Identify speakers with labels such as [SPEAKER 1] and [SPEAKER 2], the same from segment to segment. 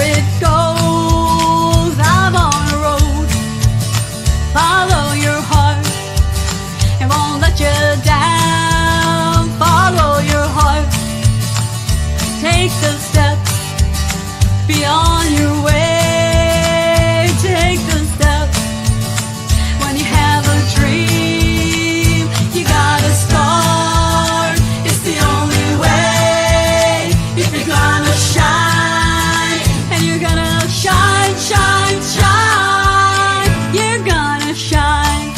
[SPEAKER 1] it goes. I'm on a road. Follow your heart. It won't let you down. Follow your heart. Take the steps beyond your way. Take the steps. When you have a dream, you gotta start. It's the only way. If you're gonna shine, and you're gonna shine, shine, shine. You're gonna shine.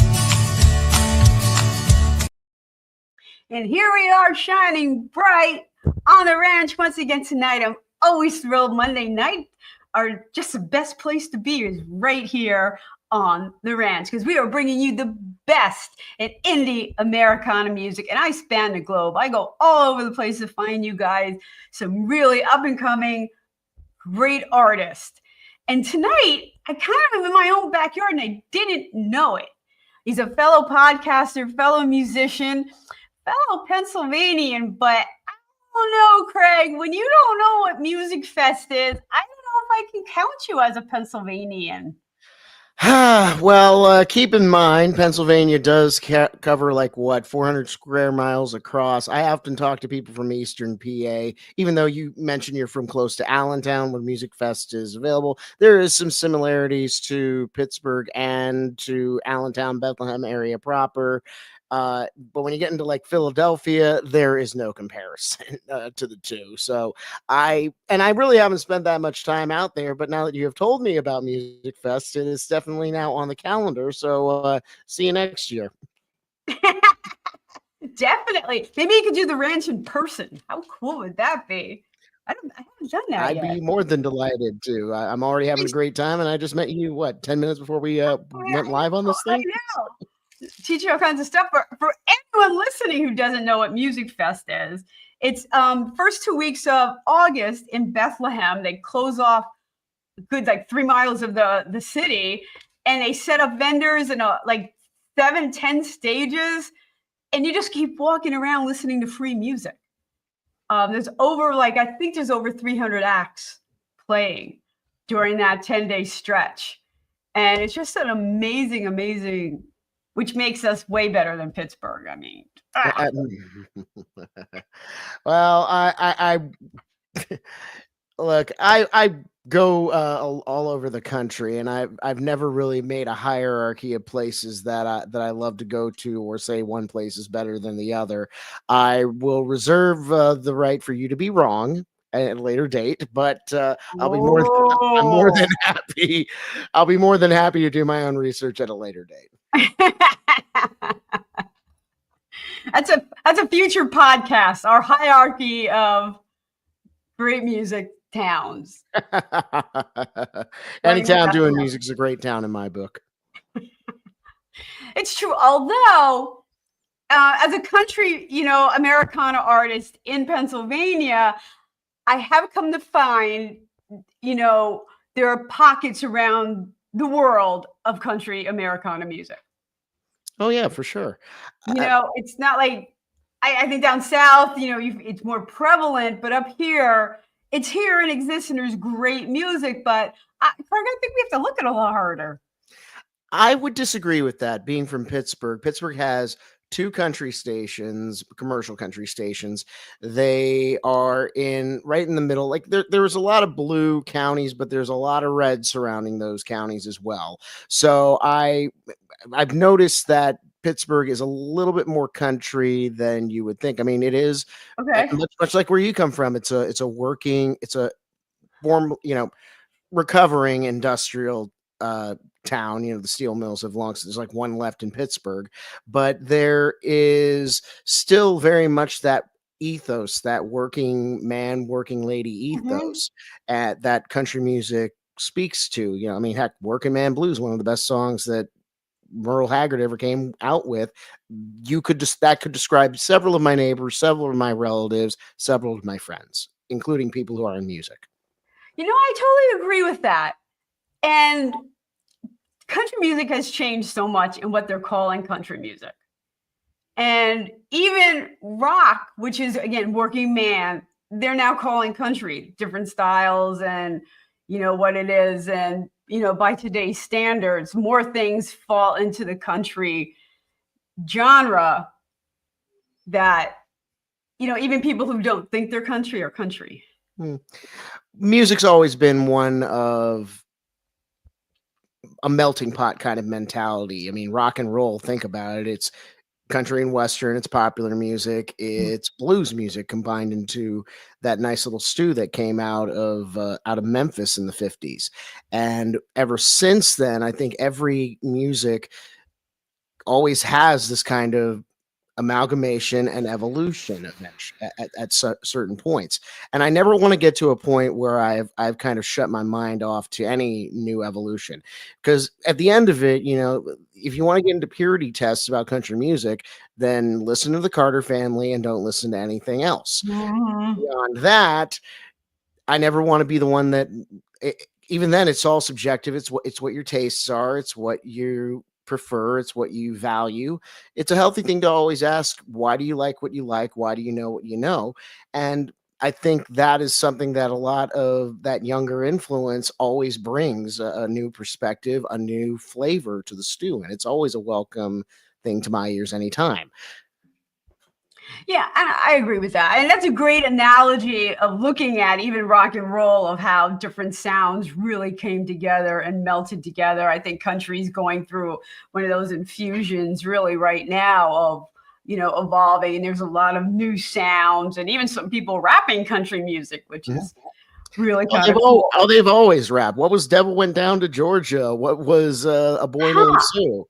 [SPEAKER 1] And here we are, shining bright on the ranch once again tonight. I'm always thrilled. Monday night are just the best place to be, is right here on the ranch, because we are bringing you the best in indie Americana music. And I span the globe. I go all over the place to find you guys some really up and coming great artists. And tonight, I kind of am in my own backyard and I didn't know it. He's a fellow podcaster, fellow musician, fellow Pennsylvanian, but I don't know, Craig, when you don't know what Music Fest is, I don't know if I can count you as a Pennsylvanian.
[SPEAKER 2] Well, keep in mind, Pennsylvania does cover like what, 400 square miles across. I often talk to people from Eastern PA, even though you mentioned you're from close to Allentown where Music Fest is available. There is some similarities to Pittsburgh and to Allentown, Bethlehem area proper. But when you get into like Philadelphia, there is no comparison to the two. So I really haven't spent that much time out there, but now that you have told me about Music Fest, it is definitely now on the calendar. So see you next year.
[SPEAKER 1] Definitely. Maybe you could do the ranch in person. How cool would that be? I haven't done that yet.
[SPEAKER 2] I'd be more than delighted to. I'm already having a great time, and I just met you, 10 minutes before we went live on this thing?
[SPEAKER 1] I know. Teach you all kinds of stuff. For anyone listening who doesn't know what Music Fest is, it's first 2 weeks of August in Bethlehem. They close off good like 3 miles of the city, and they set up vendors and like 7-10 stages, and you just keep walking around listening to free music. There's I think there's over 300 acts playing during that 10-day stretch, and it's just an amazing, which makes us way better than Pittsburgh. I mean,
[SPEAKER 2] well, I look, I go all over the country, and I've never really made a hierarchy of places that I love to go to, or say one place is better than the other. I will reserve the right for you to be wrong at a later date, but I'm more than happy. I'll be more than happy to do my own research at a later date.
[SPEAKER 1] That's a future podcast, our hierarchy of great music towns.
[SPEAKER 2] Any town doing music is a great town in my book.
[SPEAKER 1] It's true. Although, as a country, Americana artist in Pennsylvania, I have come to find, there are pockets around the world of country Americana music.
[SPEAKER 2] Oh yeah, for sure.
[SPEAKER 1] It's not like I think down south, it's more prevalent, but up here, it's here and exists, and there's great music. But I think we have to look at it a lot harder.
[SPEAKER 2] I would disagree with that. Being from Pittsburgh, Pittsburgh has 2 country stations, commercial country stations. They are right in the middle. Like there's a lot of blue counties, but there's a lot of red surrounding those counties as well. So I've noticed that Pittsburgh is a little bit more country than you would think. I mean, it is much like where you come from. It's a warm, recovering industrial town. The steel mills have long since, there's like one left in Pittsburgh, but there is still very much that ethos, that working man, working lady ethos that country music speaks to. Heck, Working Man Blues, one of the best songs that Merle Haggard ever came out with. That could describe several of my neighbors, several of my relatives, several of my friends, including people who are in music.
[SPEAKER 1] I totally agree with that. And country music has changed so much in what they're calling country music. And even rock, which is, again, working man, they're now calling country, different styles. And, what it is. And, by today's standards, more things fall into the country genre that, even people who don't think they're country are country.
[SPEAKER 2] Music's always been one of a melting pot kind of mentality. I mean, rock and roll, think about it. It's country and western, it's popular music, it's blues music combined into that nice little stew that came out of Memphis in the 50s. And ever since then, I think every music always has this kind of amalgamation and evolution at certain points. And I never want to get to a point where I've kind of shut my mind off to any new evolution, because at the end of it, if you want to get into purity tests about country music, then listen to the Carter Family and don't listen to anything else. Beyond that, I never want to be the one that even then it's all subjective. It's what your tastes are, it's what you prefer, it's what you value. It's a healthy thing to always ask, why do you like what you like? Why do you know what you know? And I think that is something that a lot of that younger influence always brings a new perspective, a new flavor to the stew. And it's always a welcome thing to my ears anytime.
[SPEAKER 1] Yeah, I agree with that. And that's a great analogy of looking at even rock and roll, of how different sounds really came together and melted together. I think country's going through one of those infusions really right now of, evolving. And there's a lot of new sounds and even some people rapping country music, which is really kind of cool.
[SPEAKER 2] They've always rapped. What was Devil Went Down to Georgia? What was A Boy Named Sue?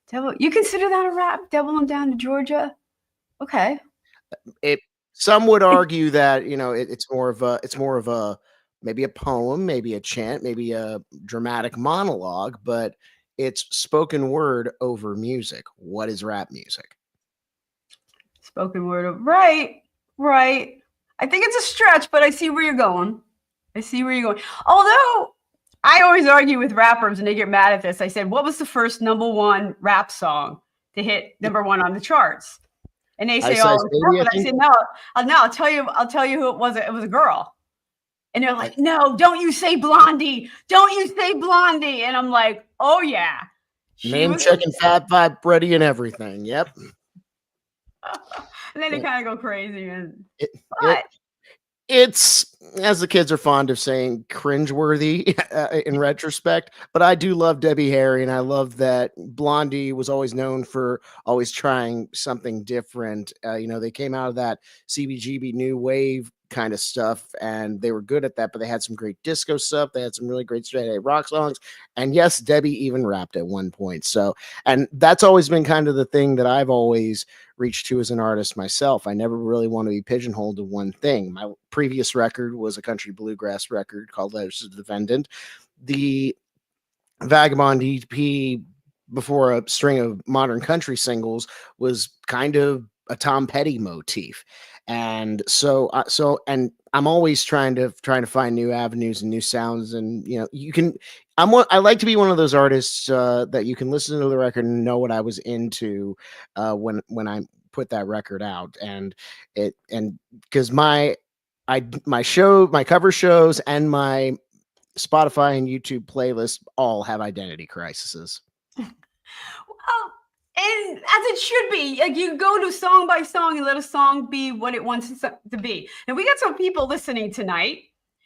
[SPEAKER 1] Devil, you consider that a rap? Devil Went Down to Georgia? Okay.
[SPEAKER 2] Some would argue that it's more of a maybe a poem, maybe a chant, maybe a dramatic monologue, but it's spoken word over music. What is rap music?
[SPEAKER 1] Spoken word of right. I think it's a stretch, but I see where you're going. Although I always argue with rappers and they get mad at this. I said, what was the first #1 rap song to hit #1 on the charts? And they say, "Oh, but I said, no, I'll tell you who it was. It was a girl." And they're like, "No, don't you say Blondie. Don't you say Blondie." And I'm like, "Oh, yeah.
[SPEAKER 2] Name checking, Fat Five, Freddy, and everything. Yep."
[SPEAKER 1] And then they kind of go crazy.
[SPEAKER 2] It's, as the kids are fond of saying, cringeworthy in retrospect. But I do love Debbie Harry, and I love that Blondie was always known for always trying something different. They came out of that CBGB new wave kind of stuff, and they were good at that. But they had some great disco stuff. They had some really great straight A rock songs, and yes, Debbie even rapped at one point. So, and that's always been kind of the thing that I've always reached to as an artist myself. I never really want to be pigeonholed to one thing. My previous record was a country bluegrass record called Letters to the Defendant. The Vagabond EP, before a string of modern country singles, was kind of a Tom Petty motif. And so I'm always trying to find new avenues and new sounds. And I like to be one of those artists that you can listen to the record and know what I was into when I put that record out. And because my cover shows and my Spotify and YouTube playlists all have identity crises.
[SPEAKER 1] And as it should be, like, you go to song by song and let a song be what it wants to be. And we got some people listening tonight.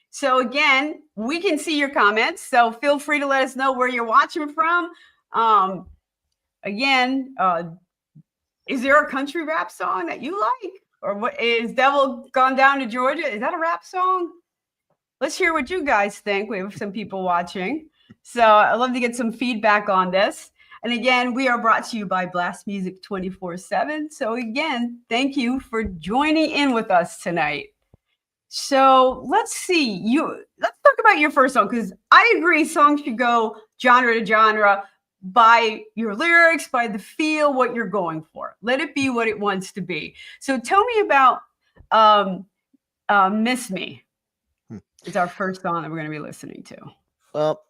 [SPEAKER 1] So again, we can see your comments. So feel free to let us know where you're watching from. Again, is there a country rap song that you like? Or what is Devil Gone Down to Georgia? Is that a rap song? Let's hear what you guys think. We have some people watching. So I'd love to get some feedback on this. And again, we are brought to you by Blast Music 24/7. So again, thank you for joining in with us tonight. So let's see. Let's talk about your first song, because I agree songs should go genre to genre by your lyrics, by the feel, what you're going for. Let it be what it wants to be. So tell me about Miss Me. It's our first song that we're going to be listening to.
[SPEAKER 2] Well,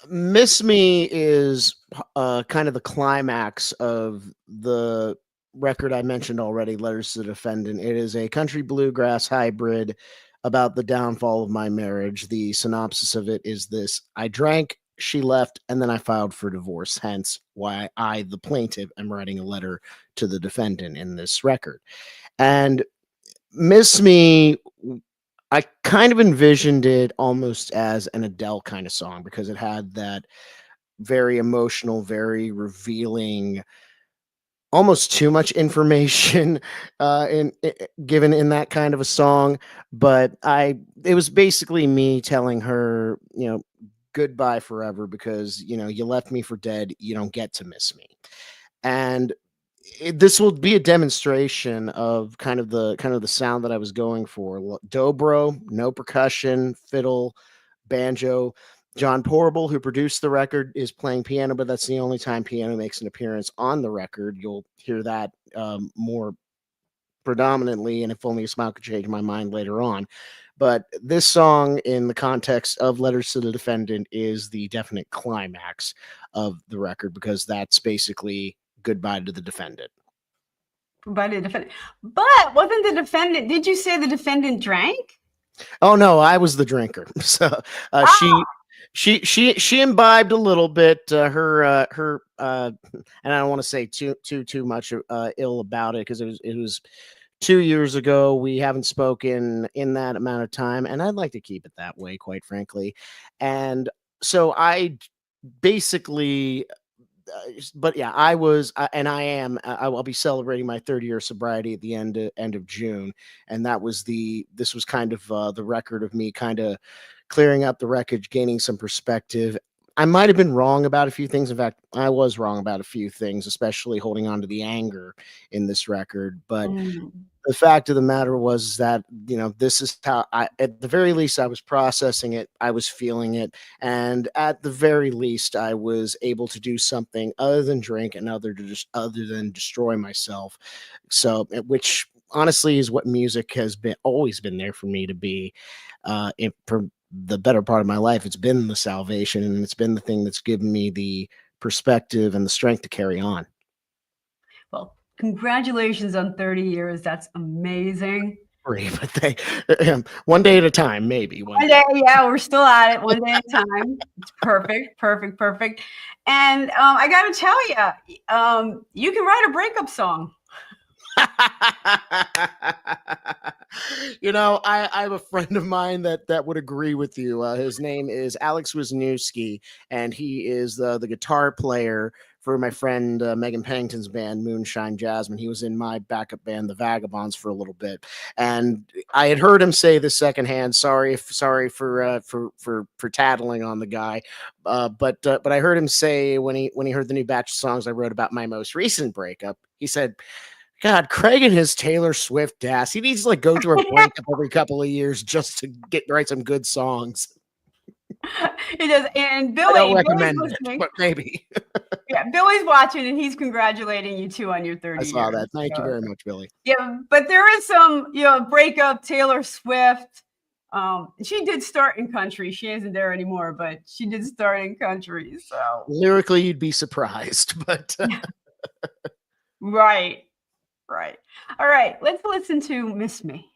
[SPEAKER 2] Miss Me is kind of the climax of the record I mentioned already, Letters to the Defendant. It is a country bluegrass hybrid about the downfall of my marriage. The synopsis of it is this: I drank, she left, and then I filed for divorce. Hence why I, the plaintiff, am writing a letter to the defendant in this record. And Miss Me, I kind of envisioned it almost as an Adele kind of song because it had that very emotional, very revealing, almost too much information given in that kind of a song. But it was basically me telling her, goodbye forever because you left me for dead. You don't get to miss me. And this will be a demonstration of kind of the sound that I was going for. Dobro, no percussion, fiddle, banjo. John Porble, who produced the record, is playing piano, but that's the only time piano makes an appearance on the record. You'll hear that more predominantly, and If Only a Smile Could Change My Mind later on. But this song, in the context of Letters to the Defendant, is the definite climax of the record because that's basically goodbye to the defendant.
[SPEAKER 1] By the defendant. But wasn't the defendant, did you say the defendant drank?
[SPEAKER 2] Oh no, I was the drinker. So she imbibed a little bit. Her and I don't want to say too much ill about it because it was 2 years ago. We haven't spoken in that amount of time, and I'd like to keep it that way, quite frankly. And so I basically but yeah, I was, and I am. I'll be celebrating my 30-year sobriety at the end of June, and this was kind of the record of me kind of clearing up the wreckage, gaining some perspective. I might have been wrong about a few things. In fact, I was wrong about a few things, especially holding on to the anger in this record. But the fact of the matter was that, this is how at the very least, I was processing it. I was feeling it. And at the very least, I was able to do something other than drink and other than destroy myself. So, which honestly is what music has always been there for me to be, for the better part of my life. It's been the salvation, and it's been the thing that's given me the perspective and the strength to carry on.
[SPEAKER 1] Well, congratulations on 30 years. That's amazing.
[SPEAKER 2] But one day at a time, maybe.
[SPEAKER 1] One day, yeah, we're still at it. One day at a time. It's perfect. And I got to tell you, you can write a breakup song.
[SPEAKER 2] I have a friend of mine that would agree with you. His name is Alex Wisniewski, and he is the guitar player for my friend Megan Pennington's band, Moonshine Jasmine. He was in my backup band, The Vagabonds, for a little bit, and I had heard him say this secondhand. Sorry for tattling on the guy, but I heard him say when he heard the new batch of songs I wrote about my most recent breakup, he said, God, Craig and his Taylor Swift ass. He needs to go through a breakup every couple of years just to write some good songs.
[SPEAKER 1] He does, and Billy.
[SPEAKER 2] I don't recommend it, but maybe.
[SPEAKER 1] Yeah, Billy's watching, and he's congratulating you too on your 30 years.
[SPEAKER 2] I saw that. Thank you very much, Billy.
[SPEAKER 1] Yeah, but there is some, breakup. Taylor Swift. She did start in country. She isn't there anymore, but she did start in country. So
[SPEAKER 2] lyrically, you'd be surprised, but
[SPEAKER 1] right. All right, let's listen to Miss Me.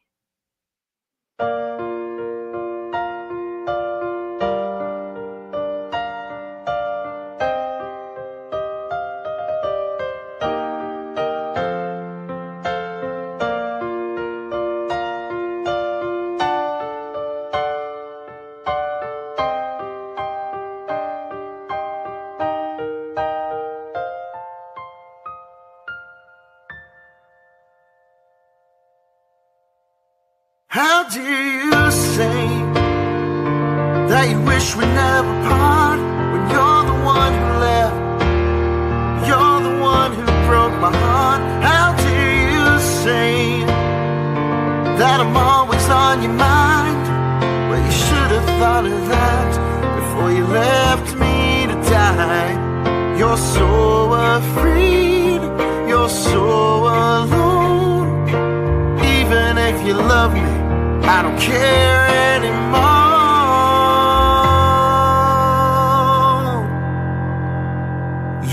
[SPEAKER 3] How do you say that you wish we never part when you're the one who left, you're the one who broke my heart? How do you say that I'm always on your mind? Well, you should have thought of that before you left me to die. You're so afraid, you're so alone. Even if you love me, I don't care anymore.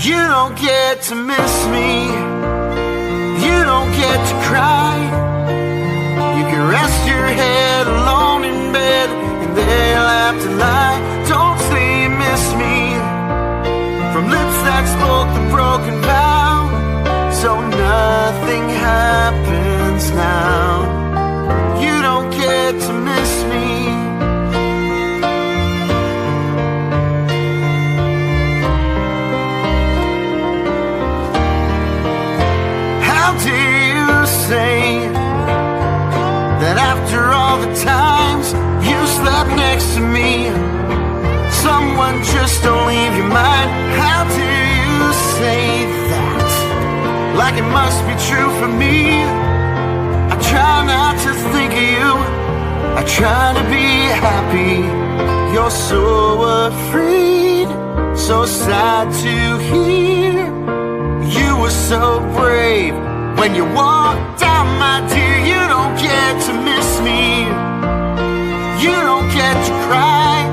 [SPEAKER 3] You don't get to miss me, you don't get to cry. You can rest your head alone like it must be true for me. I try not to think of you, I try to be happy. You're so afraid, so sad to hear. You were so brave when you walked out, my dear. You don't get to miss me, you don't get to cry.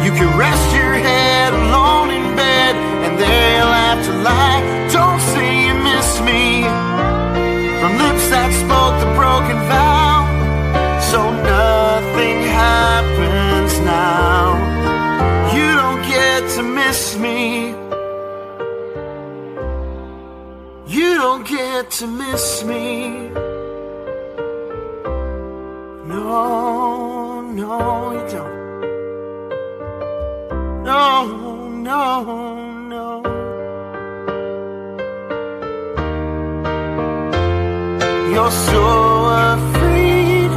[SPEAKER 3] You can rest your head alone in bed and they'll have to lie. Don't say you miss me from lips that spoke the broken vow. So nothing happens now. You don't get to miss me, you don't get to miss me. No, no, you don't. No, no, no. You're so afraid,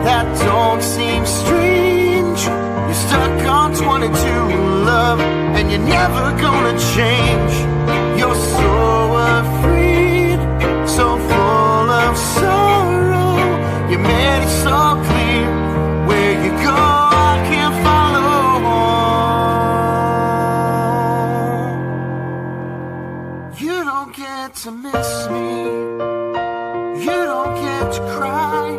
[SPEAKER 3] that don't seem strange. You're stuck on 22 love, and you're never gonna change. You're so afraid, so full of sorrow. You made it so clear where you go, I can't follow. You don't get to miss me, you don't get to cry.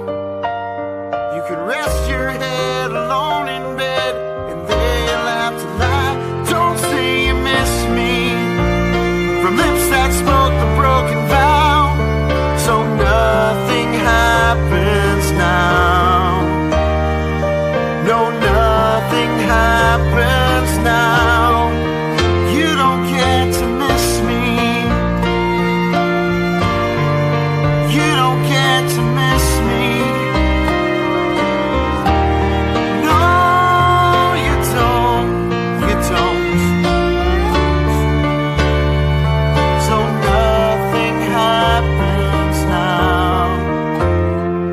[SPEAKER 3] You can rest your head alone in bed and they'll have to lie. Don't say you miss me from lips that spoke the broken vow. So nothing happens now. No, nothing happens now. You don't get to miss me, you don't get to miss me. No, you don't, you don't. So nothing happens now.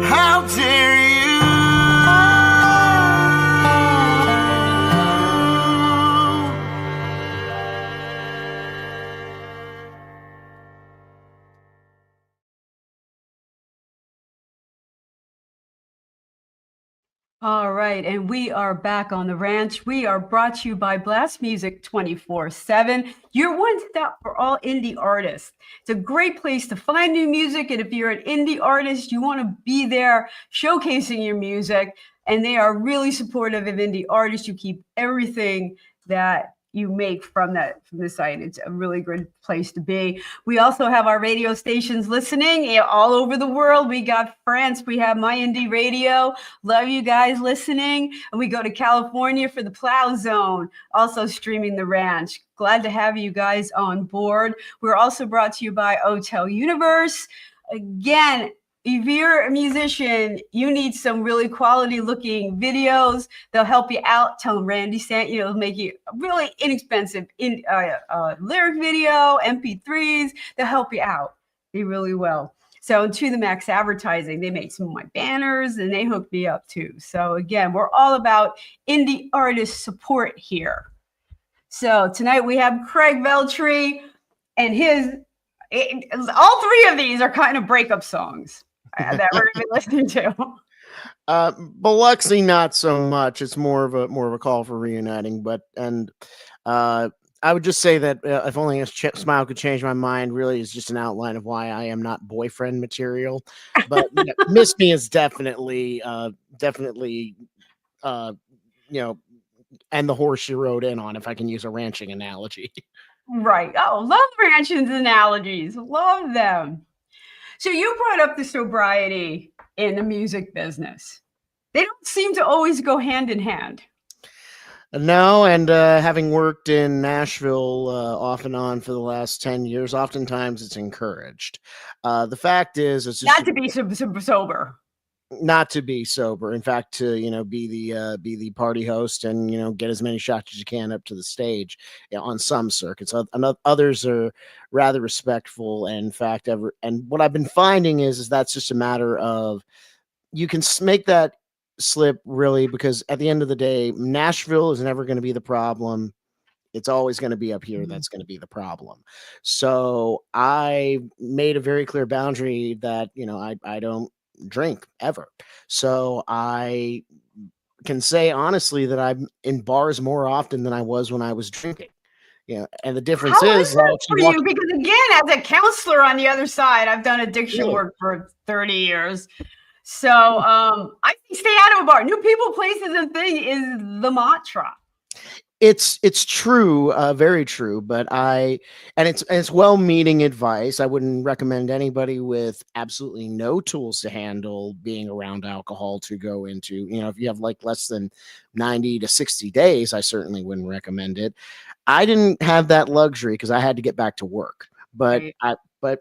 [SPEAKER 3] How dare you?
[SPEAKER 1] All right, and we are back on the ranch. We are brought to you by Blast Music 24/7, your one stop for all indie artists. It's a great place to find new music, and if you're an indie artist, you want to be there showcasing your music, and they are really supportive of indie artists. You keep everything that you make from the site. It's a really good place to be. We also have our radio stations listening all over the world. We got France, we have My Indie Radio. Love you guys listening. And we go to California for the Plow Zone, also streaming the ranch. Glad to have you guys on board. We're also brought to you by Hotel Universe. Again, if you're a musician, you need some really quality looking videos. They'll help you out. Tell them Randie sent you. They'll make you a really inexpensive lyric video, MP3s. They'll help you out. They really will. So To The Max Advertising, they made some of my banners and they hooked me up too. So again, we're all about indie artist support here. So tonight we have Craig VELTRI and all three of these are kind of breakup songs that we're going to be listening to.
[SPEAKER 2] Biloxi, not so much. It's more of a call for reuniting. I would just say that if only a smile could change my mind, really is just an outline of why I am not boyfriend material. But Miss Me is definitely, and the horse you rode in on, if I can use a ranching analogy.
[SPEAKER 1] Right. Oh, love ranching analogies. Love them. So you brought up the sobriety in the music business. They don't seem to always go hand in hand.
[SPEAKER 2] No, and having worked in Nashville off and on for the last 10 years, oftentimes it's encouraged. The fact is, it's just
[SPEAKER 1] not to be sober.
[SPEAKER 2] Not to be sober. In fact, to be the party host and get as many shots as you can up to the stage on some circuits. Others are rather respectful. And in fact, and what I've been finding is that's just a matter of you can make that slip really, because at the end of the day, Nashville is never going to be the problem. It's always going to be up here. That's going to be the problem. So I made a very clear boundary that, I don't drink ever. So I can say honestly that I'm in bars more often than I was when I was drinking. And the difference
[SPEAKER 1] How
[SPEAKER 2] is
[SPEAKER 1] is
[SPEAKER 2] I
[SPEAKER 1] that
[SPEAKER 2] actually
[SPEAKER 1] for
[SPEAKER 2] walk.
[SPEAKER 1] you? Because again, as a counselor on the other side, I've done addiction
[SPEAKER 2] Really?
[SPEAKER 1] work for 30 years. So I think stay out of a bar. New people, places, and thing is the mantra.
[SPEAKER 2] It's true, very true. But it's well-meaning advice. I wouldn't recommend anybody with absolutely no tools to handle being around alcohol to go into. If you have like less than 90 to 60 days, I certainly wouldn't recommend it. I didn't have that luxury because I had to get back to work. But
[SPEAKER 1] Right, right.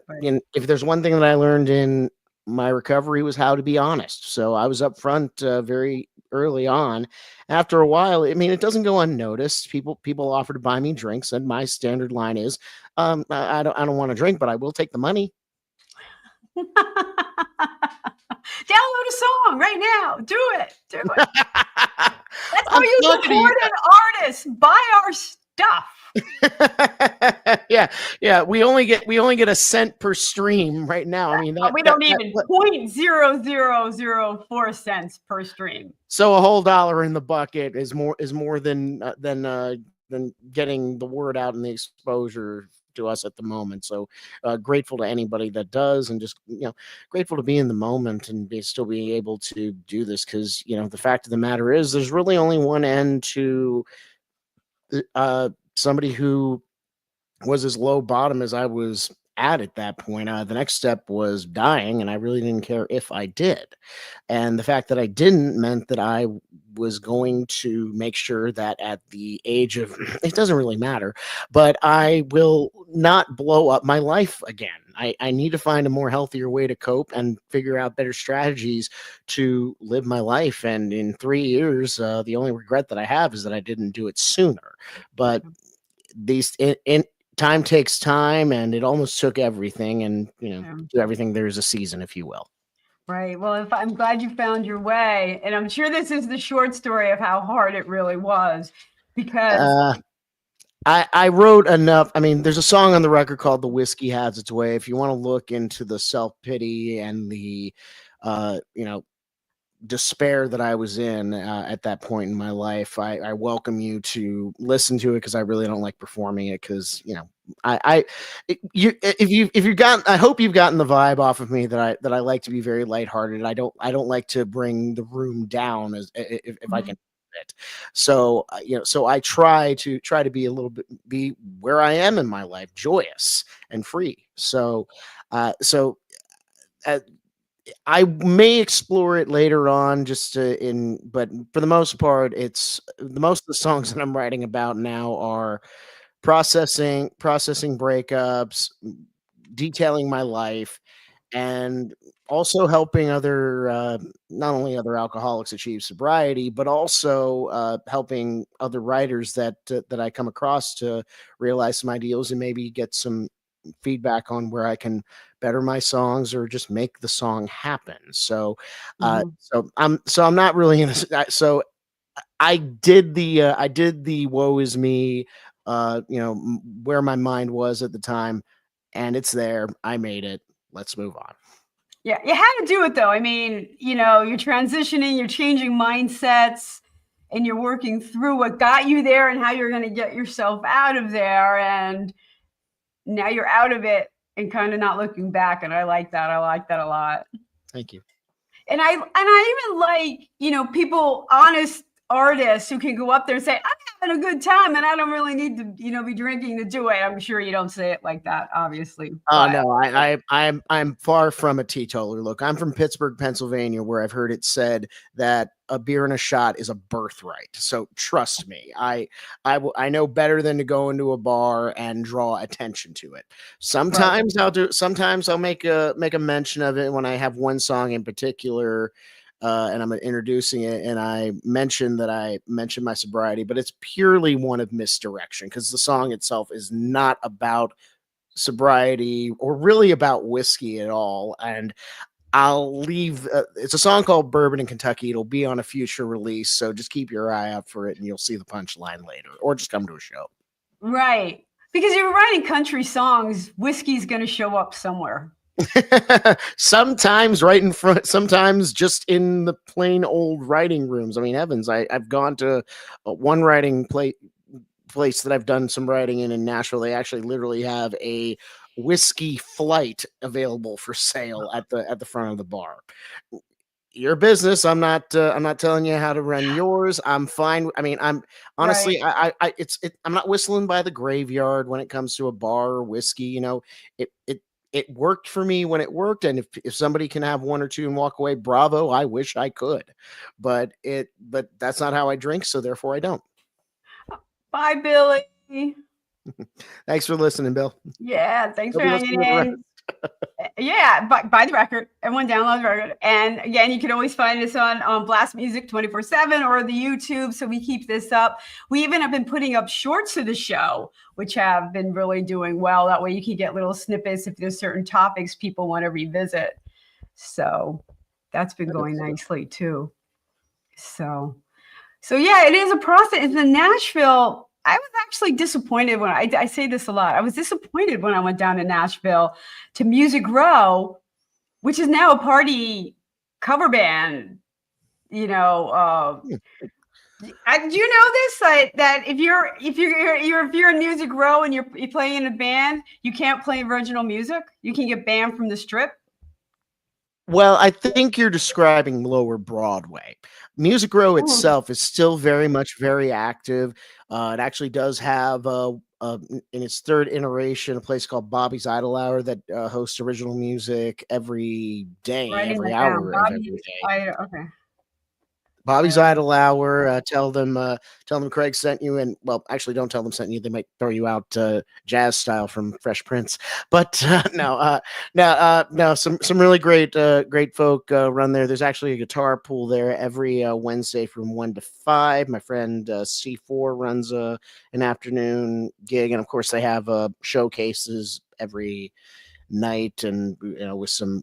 [SPEAKER 2] if there's one thing that I learned in my recovery was how to be honest. So I was upfront very early on. After a while, I mean, it doesn't go unnoticed. People offer to buy me drinks, and my standard line is, I don't want to drink, but I will take the money.
[SPEAKER 1] Download a song right now. Do it. Do it. That's how
[SPEAKER 2] I'm
[SPEAKER 1] you
[SPEAKER 2] talking to you.
[SPEAKER 1] support an artist. Buy our stuff.
[SPEAKER 2] Yeah. We only get a cent per stream right now. I mean,
[SPEAKER 1] We don't even 0.0004 cents per stream.
[SPEAKER 2] so a whole dollar in the bucket is more than getting the word out and the exposure to us at the moment. So grateful to anybody that does, and just grateful to be in the moment and still being able to do this, because the fact of the matter is there's really only one end to somebody who was as low bottom as I was at that point. The next step was dying, and I really didn't care if I did. And the fact that I didn't meant that I was going to make sure that at the age of, it doesn't really matter, but I will not blow up my life again. I need to find a more healthier way to cope and figure out better strategies to live my life. And in 3 years, the only regret that I have is that I didn't do it sooner. But these time takes time, and it almost took everything. And to everything there's a season, if you will.
[SPEAKER 1] Right. Well, I'm glad you found your way, and I'm sure this is the short story of how hard it really was, because
[SPEAKER 2] I wrote enough. I mean, there's a song on the record called "The Whiskey Has Its Way." If you want to look into the self-pity and the despair that I was in at that point in my life, I welcome you to listen to it, because I really don't like performing it, because I hope you've gotten the vibe off of me that I like to be very lighthearted. I don't like to bring the room down as if I can. It. So so I try to be a little bit, be where I am in my life, joyous and free. So I may explore it later on, but for the most part, it's most of the songs that I'm writing about now are processing breakups, detailing my life, and also helping not only other alcoholics achieve sobriety, but also helping other writers that I come across to realize some ideals and maybe get some feedback on where I can better my songs or just make the song happen. So I'm not really in a, so I did the woe is me, where my mind was at the time, and it's there. I made it. Let's move on.
[SPEAKER 1] Yeah, you had to do it though. I mean, you're transitioning, you're changing mindsets, and you're working through what got you there and how you're going to get yourself out of there. And now you're out of it and kind of not looking back. And I like that. I like that a lot.
[SPEAKER 2] Thank you.
[SPEAKER 1] And I even like, people, honest artists who can go up there and say, I'm having a good time and I don't really need to, be drinking to do it. I'm sure you don't say it like that, obviously.
[SPEAKER 2] Oh no, I'm far from a teetotaler. Look, I'm from Pittsburgh, Pennsylvania, where I've heard it said that a beer and a shot is a birthright. So trust me, I know better than to go into a bar and draw attention to it. Sometimes Sometimes I'll make a mention of it when I have one song in particular. And I'm introducing it, and I mentioned my sobriety, but it's purely one of misdirection, because the song itself is not about sobriety or really about whiskey at all. And I'll leave. It's a song called Bourbon in Kentucky. It'll be on a future release, so just keep your eye out for it, and you'll see the punchline later, or just come to a show.
[SPEAKER 1] Right. Because you're writing country songs, whiskey's going to show up somewhere.
[SPEAKER 2] Sometimes right in front, sometimes just in the plain old writing rooms. I mean, heavens, I've gone to one writing place that I've done some writing in Nashville. They actually literally have a whiskey flight available for sale at the front of the bar. Your business. I'm not telling you how to run yours. I'm fine. I mean, I'm honestly, I'm not whistling by the graveyard when it comes to a bar or whiskey. You know, it worked for me when it worked, and if somebody can have one or two and walk away, bravo. I wish I could, but that's not how I drink, so therefore I don't.
[SPEAKER 1] Bye, Billy.
[SPEAKER 2] Thanks for listening, Bill.
[SPEAKER 1] Yeah, thanks
[SPEAKER 2] Hope
[SPEAKER 1] for
[SPEAKER 2] you
[SPEAKER 1] hanging
[SPEAKER 2] listen to the rest.
[SPEAKER 1] in. Yeah, buy the record. Everyone download the record. And again, you can always find us on Blast Music 24/7 or the YouTube. So we keep this up. We even have been putting up shorts of the show, which have been really doing well. That way you can get little snippets if there's certain topics people want to revisit. So that's been going nicely too. So yeah, it is a process. In Nashville, I was actually disappointed when I say this a lot. I was disappointed when I went down to Nashville to Music Row, which is now a party cover band. You know, do you know this? That if you're in Music Row and you're playing in a band, you can't play original music. You can get banned from the strip.
[SPEAKER 2] Well, I think you're describing Lower Broadway. Music Row itself is still very active. It actually does have, in its third iteration, a place called Bobby's Idle Hour that hosts original music every day, every hour of every day.
[SPEAKER 1] Okay.
[SPEAKER 2] Bobby's Idle Hour. Tell them Craig sent you, and well, actually, don't tell them sent you. They might throw you out jazz style from Fresh Prince. But no. Some really great folk run there. There's actually a guitar pool there every Wednesday from 1 to 5. My friend C4 runs an afternoon gig, and of course, they have showcases every night, and with some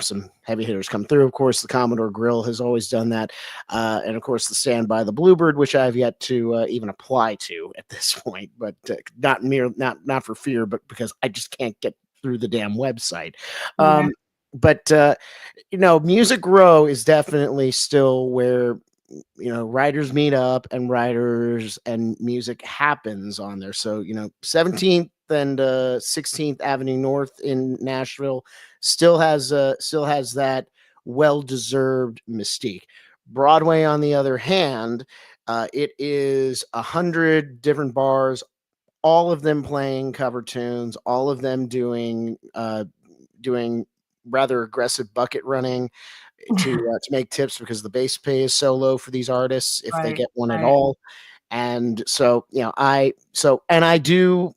[SPEAKER 2] some heavy hitters come through. Of course, the Commodore Grill has always done that, and of course the Stand by the Bluebird, which I've yet to even apply to at this point, but not for fear, but because I just can't get through the damn website. But Music Row is definitely still where writers meet up and writers and music happens on there. So 17th and 16th Avenue North in Nashville still has that well-deserved mystique. Broadway, on the other hand, it is 100 different bars, all of them playing cover tunes, all of them doing rather aggressive bucket running to make tips, because the base pay is so low for these artists if they get one at all. And so I do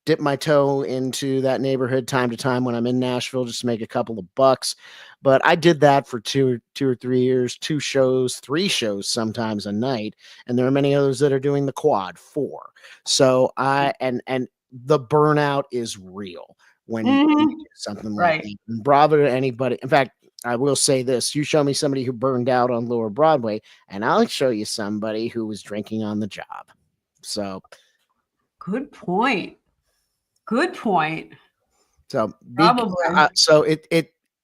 [SPEAKER 2] dip my toe into that neighborhood time to time when I'm in Nashville just to make a couple of bucks. But I did that for two or 3 years, 2 shows, 3 shows sometimes a night, and there are many others that are doing the quad 4. So and the burnout is real when you do something like that. And bravo to anybody. In fact, I will say this: you show me somebody who burned out on Lower Broadway, and I'll show you somebody who was drinking on the job. So,
[SPEAKER 1] good point.
[SPEAKER 2] So,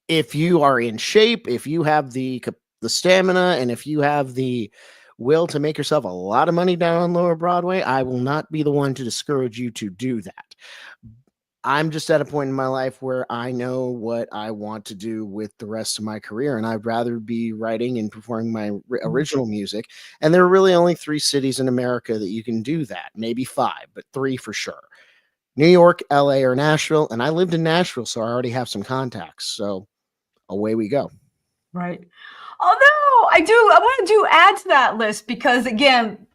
[SPEAKER 2] if you are in shape, if you have the stamina, and if you have the will to make yourself a lot of money down on Lower Broadway, I will not be the one to discourage you to do that. I'm just at a point in my life where I know what I want to do with the rest of my career, and I'd rather be writing and performing my original music. And there are really only 3 cities in America that you can do that, maybe 5, but 3 for sure: New York, LA, or Nashville. And I lived in Nashville, so I already have some contacts. So away we go.
[SPEAKER 1] Right. Although I want to add to that list, because again,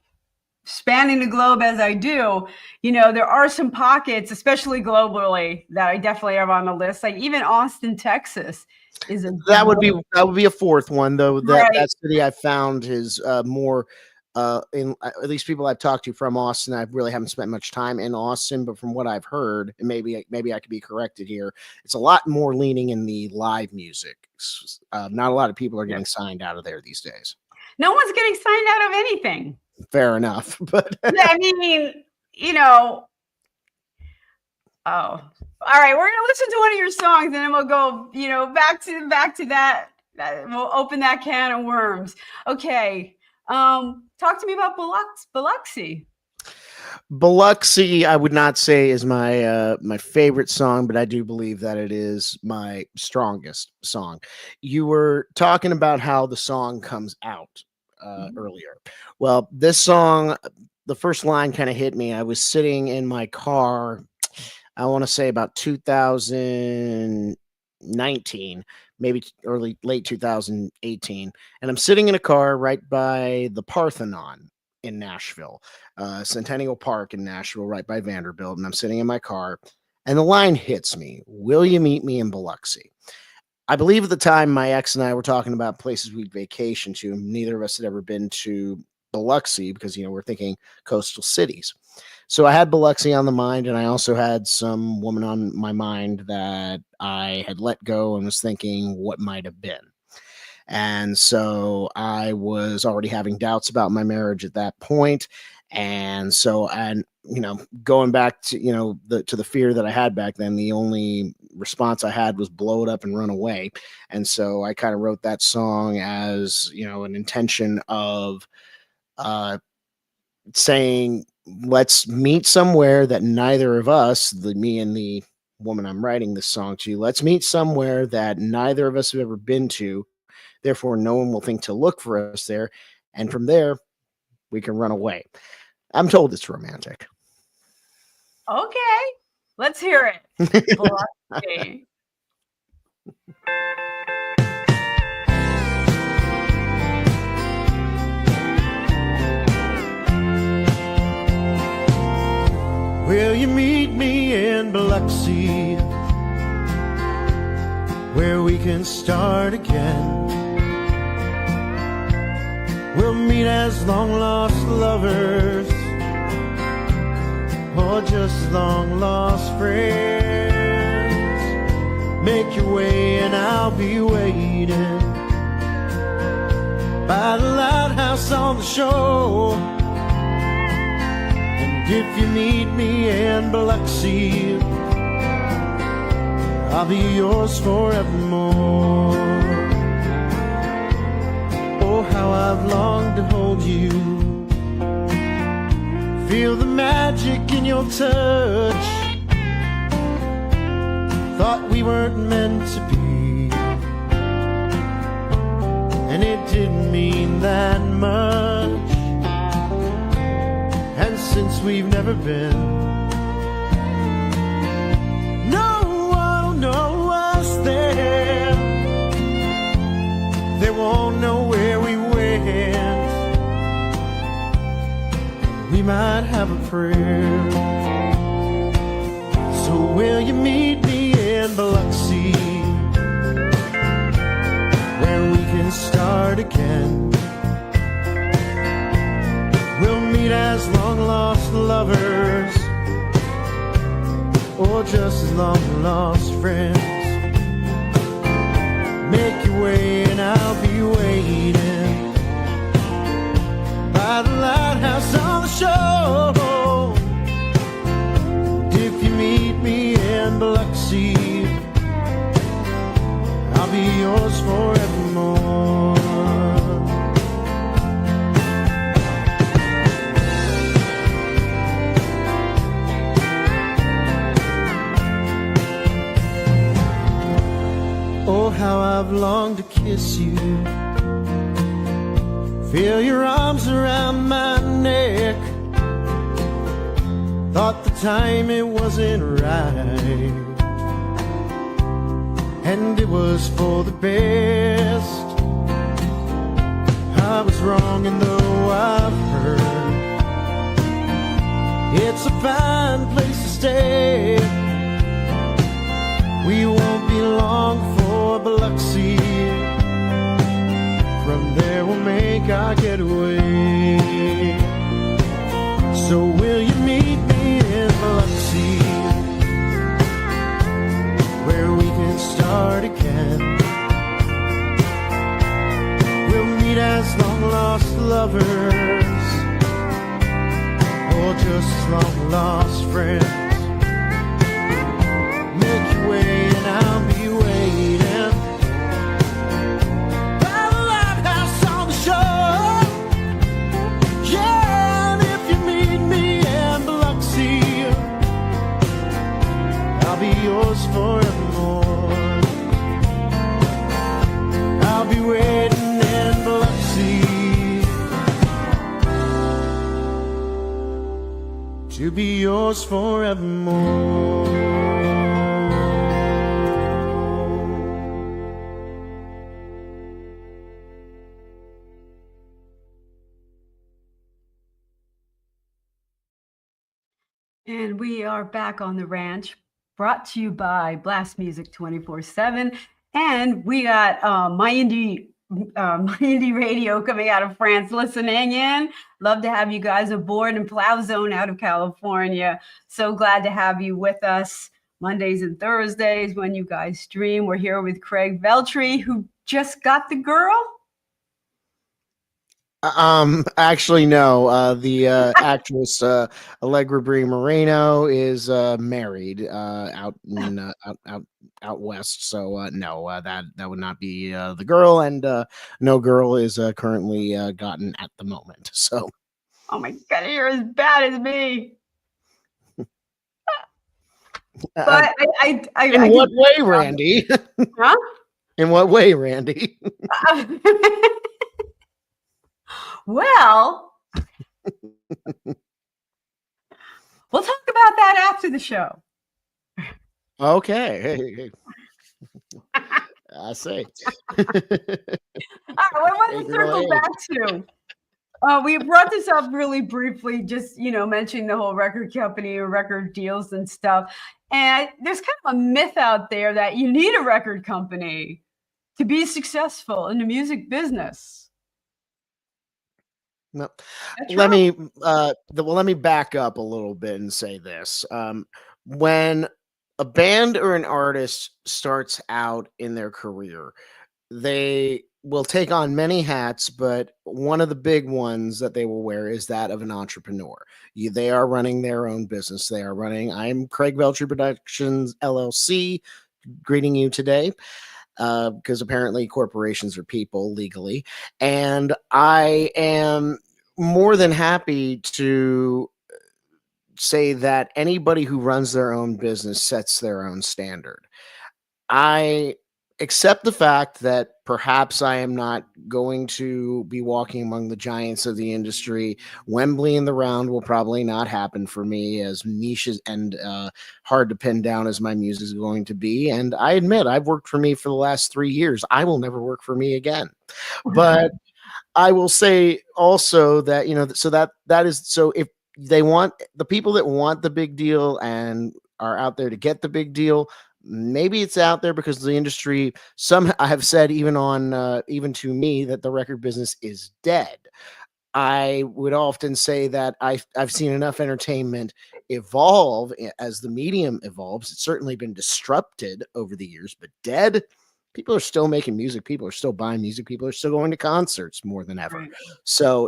[SPEAKER 1] spanning the globe as I do, there are some pockets, especially globally, that I definitely have on the list. Like even Austin, Texas is that would
[SPEAKER 2] be a 4th one, though. That city I found is more in at least people I've talked to from Austin. I really haven't spent much time in Austin, but from what I've heard, and maybe I could be corrected here, it's a lot more leaning in the live music. Not a lot of people are getting signed out of there these days.
[SPEAKER 1] No one's getting signed out of anything.
[SPEAKER 2] fair enough. But
[SPEAKER 1] Yeah, I mean, you know. Oh, all right. We're gonna listen to one of your songs, and then we'll go, you know, back to that. We'll open that can of worms. Okay. Talk to me about Biloxi.
[SPEAKER 2] Biloxi, I would not say is my my favorite song, but I do believe that it is my strongest song. You were talking about how the song comes out earlier. Well, this song, the first line kind of hit me. I was sitting in my car, I want to say about 2019, maybe late 2018, and I'm sitting in a car right by the Parthenon in Nashville, Centennial Park in Nashville, right by Vanderbilt. And I'm sitting in my car, and the line hits me: "Will you meet me in Biloxi?" I believe at the time my ex and I were talking about places we'd vacation to. Neither of us had ever been to Biloxi because, you know, we're thinking coastal cities. So I had Biloxi on the mind, and I also had some woman on my mind that I had let go and was thinking what might have been. And so I was already having doubts about my marriage at that point. And so, and you know, going back to, you know, to the fear that I had back then, the only response I had was blow it up and run away. And so I kind of wrote that song as, you know, an intention of saying, let's meet somewhere that neither of us, me and the woman I'm writing this song to, let's meet somewhere that neither of us have ever been to. Therefore, no one will think to look for us there. And from there, we can run away. I'm told it's romantic.
[SPEAKER 1] Okay, let's hear it. Biloxi.
[SPEAKER 3] Will you meet me in Biloxi, where we can start again? We'll meet as long-lost lovers, or just long-lost friends. Make your way and I'll be waiting by the lighthouse on the shore. And if you meet me in Biloxi, I'll be yours forevermore. Oh, how I've longed to hold you, feel the magic in your touch. Thought we weren't meant to be, and it didn't mean that much. And since we've never been, no one will know us there. They won't know where we went. We might have a prayer. So will you meet me in Biloxi, where we can start again? We'll meet as long-lost lovers, or just as long-lost friends. Make your way and I'll be waiting by the lighthouse on the shore. And if you meet me in Biloxi, I'll be yours forevermore. Oh, how I've longed to kiss you, feel your arms around my neck. Thought the time it wasn't right, and it was for the best. I was wrong, and though I've heard it's a fine place to stay, we won't be long for Biloxi. From there we'll make our getaway. So will you meet me in Biloxi, where we can start again? We'll meet as long-lost lovers, or just long lost friends. Make your way and I'll be waiting by the lighthouse on the shore. Yeah, and if you meet me in Biloxi, I'll be yours forevermore. I'll be waiting in Biloxi to be yours forevermore.
[SPEAKER 1] And we are back on the ranch, brought to you by Blast Music 24/7. And we got my indie radio coming out of France listening in. Love to have you guys aboard, and Plow Zone out of California. So glad to have you with us Mondays and Thursdays when you guys stream. We're here with Craig VELTRI, who just got the girl.
[SPEAKER 2] Actually, no. The actress Allegra Brie Moreno is married out in out west. So no, that would not be the girl, and no girl is currently gotten at the moment. So,
[SPEAKER 1] Oh my God, you're as bad as me. But
[SPEAKER 2] in what way, Randie?
[SPEAKER 1] Huh?
[SPEAKER 2] In what way, Randie?
[SPEAKER 1] Well, we'll talk about that after the show.
[SPEAKER 2] Okay. Hey. I say.
[SPEAKER 1] All right, what I want to circle back to. We brought this up really briefly, just, mentioning the whole record company or record deals and stuff. And there's kind of a myth out there that you need a record company to be successful in the music business.
[SPEAKER 2] No, let me back up a little bit and say this. When a band or an artist starts out in their career, they will take on many hats, but one of the big ones that they will wear is that of an entrepreneur. They are running their own business. They are running. I'm Craig VELTRI Productions LLC, greeting you today. Because apparently corporations are people legally. And I am more than happy to say that anybody who runs their own business sets their own standard. I accept the fact that perhaps I am not going to be walking among the giants of the industry. Wembley in the round will probably not happen for me, as niches and hard to pin down as my music is going to be. And I admit, I've worked for me for the last 3 years. I will never work for me again. But I will say also that, if they want the people that want the big deal and are out there to get the big deal, maybe it's out there because the industry, I have said even to me that the record business is dead. I would often say that I've seen enough entertainment evolve as the medium evolves. It's certainly been disrupted over the years, but dead. People are still making music. People are still buying music. People are still going to concerts more than ever. Right. So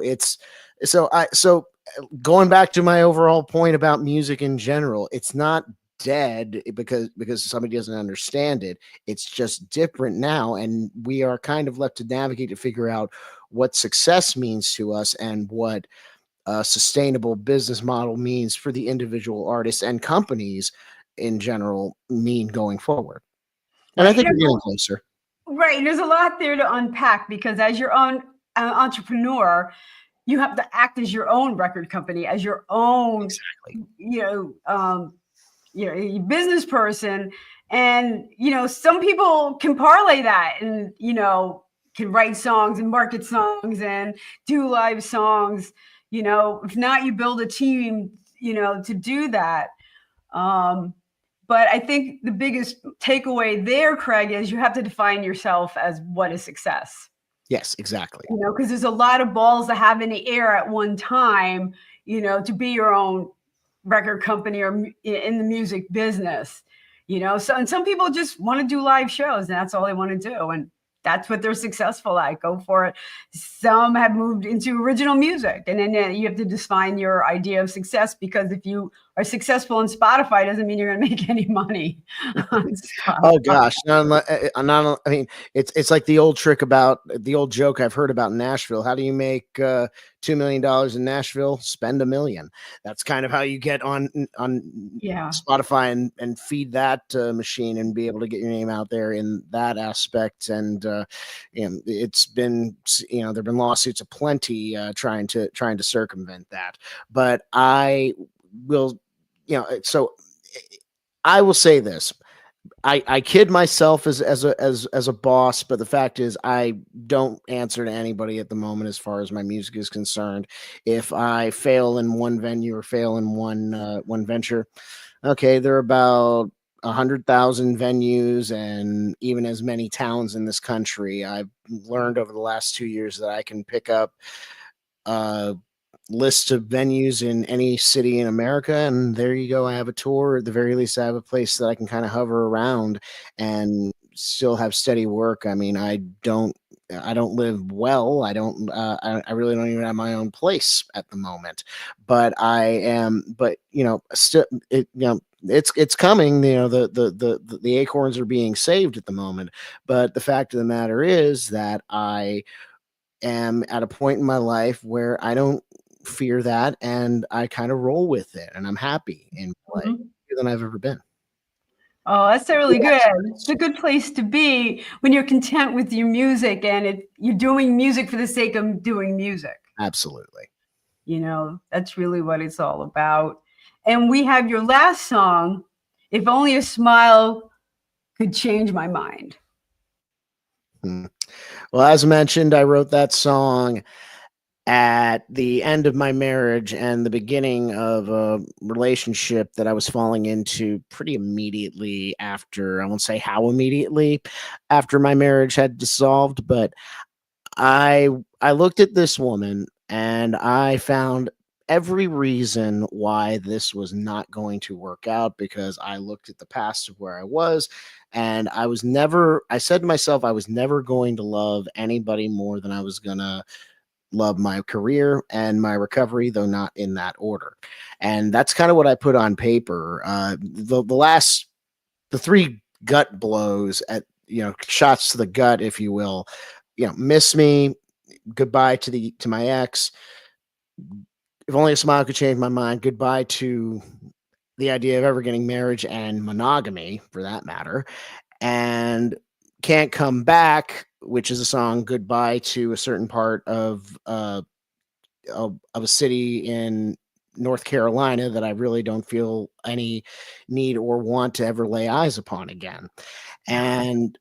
[SPEAKER 2] going back to my overall point about music in general, it's not dead because somebody doesn't understand it. It's just different now, and we are kind of left to navigate to figure out what success means to us and what a sustainable business model means for the individual artists and companies in general mean going forward. And I think we're getting closer.
[SPEAKER 1] Right. There's a lot there to unpack because as your own entrepreneur, you have to act as your own record company, as your own, business person. And, some people can parlay that and, can write songs and market songs and do live songs. If not, you build a team, to do that. But I think the biggest takeaway there, Craig, is you have to define yourself as what is success.
[SPEAKER 2] Yes, exactly.
[SPEAKER 1] Because there's a lot of balls to have in the air at one time, to be your own record company or in the music business, and some people just want to do live shows and that's all they want to do. And that's what they're successful at. Go for it. Some have moved into original music, and then you have to define your idea of success, because if you are successful in Spotify, doesn't mean you're going to make any money on Spotify.
[SPEAKER 2] Oh gosh, I mean, it's like the old trick about the old joke I've heard about Nashville. How do you make $2 million in Nashville? Spend $1 million. That's kind of how you get on Spotify and feed that machine and be able to get your name out there in that aspect. And it's been, there've been lawsuits aplenty trying to circumvent that. But I will, so I will say this. I kid myself as a boss, but the fact is I don't answer to anybody at the moment as far as my music is concerned. If I fail in one venue or fail in one venture, okay, there are about 100,000 venues and even as many towns in this country. I've learned over the last 2 years that I can pick up list of venues in any city in America, and there you go. I have a tour. At the very least, I have a place that I can kind of hover around and still have steady work. I mean, I don't live well. I really don't even have my own place at the moment, but I am, still, it's coming. The acorns are being saved at the moment, but the fact of the matter is that I am at a point in my life where I don't fear that, and I kind of roll with it, and I'm happy in play than I've ever been.
[SPEAKER 1] Oh, that's really good. It's a good place to be when you're content with your music and you're doing music for the sake of doing music.
[SPEAKER 2] Absolutely.
[SPEAKER 1] That's really what it's all about. And we have your last song, If Only a Smile Could Change My Mind.
[SPEAKER 2] Well, as mentioned, I wrote that song at the end of my marriage and the beginning of a relationship that I was falling into pretty immediately after. I won't say how immediately after my marriage had dissolved, but I looked at this woman and I found every reason why this was not going to work out, because I looked at the past of where I was, and I said to myself, I was never going to love anybody more than I was going to love my career and my recovery, though not in that order. And that's kind of what I put on paper. The three gut blows at, shots to the gut, if you will, miss me, goodbye to my ex, if only a smile could change my mind, goodbye to the idea of ever getting marriage and monogamy for that matter, and can't come back, which is a song goodbye to a certain part of a city in North Carolina that I really don't feel any need or want to ever lay eyes upon again. And